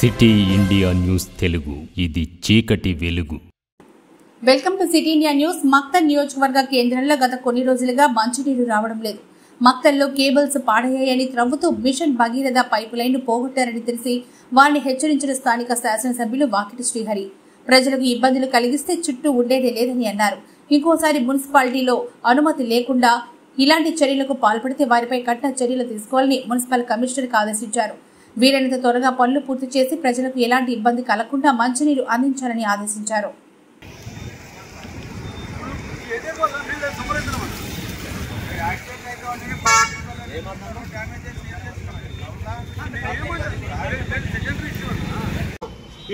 City India news Telugu, ఇది చీకటి వెలుగు. Welcome to city India news. Maktal నియోజకవర్గ కేంద్రంలో గత కొన్ని రోజులుగా మంచినీరు రావడం లేదు. మక్తల్లో కేబుల్స్ పాడయ్యాయని త్రవ్వుతూ మిషన్ భగీరథ పైపు లైన్ పోగొట్టారని తెలిసి వారిని హెచ్చరించిన స్థానిక శాసనసభ్యులు వాకిటి శ్రీహరి ప్రజలకు ఇబ్బందులు కలిగిస్తే చుట్టూ ఉండేదే లేదని అన్నారు. ఇంకోసారి మున్సిపాలిటీలో అనుమతి లేకుండా ఇలాంటి చర్యలకు పాల్పడితే వారిపై కఠిన చర్యలు తీసుకోవాలని మున్సిపల్ కమిషనర్కి ఆదేశించారు. వీలైనంత త్వరగా పనులు పూర్తి చేసి ప్రజలకు ఎలాంటి ఇబ్బంది కలగకుండా మంచినీరు అందించాలని ఆదేశించారు.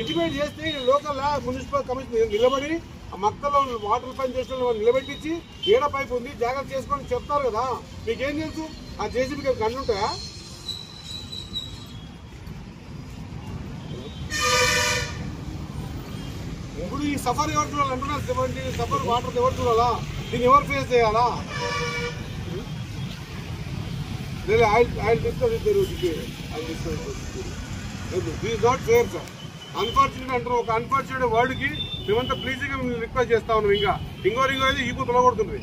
ఇంటిమేట్ చేస్తే లోకల్ మున్సిపల్ కమిషనర్ నిలబడి మక్తలో వాటర్ పైప్ చేసిన వాళ్ళు నిలబెట్టించి ఏడ పైపు ఉంది జాగ్రత్త చేసుకొని చెప్తారు కదా. మీకేం తెలుసు? ఆ జేసీబీకి గన్ను ఉంటాయా? ఇప్పుడు ఈ సఫర్ ఎవరు చూడాలి అంటున్నారు. సఫర్ వాటర్ ఎవరు చూడాలా? దీన్ని ఎవరు ఫేస్ చేయాలా? లేదు I discuss this not fair sir. Unfortunate అంటారు. ఒక అన్ఫార్చునేట్ వర్డ్కి మేమంతా ప్లీజ్గా రిక్వెస్ట్ చేస్తా ఉన్నాం. ఇంకా ఇంకో అయితే ఈ తొలగొడుతుంది.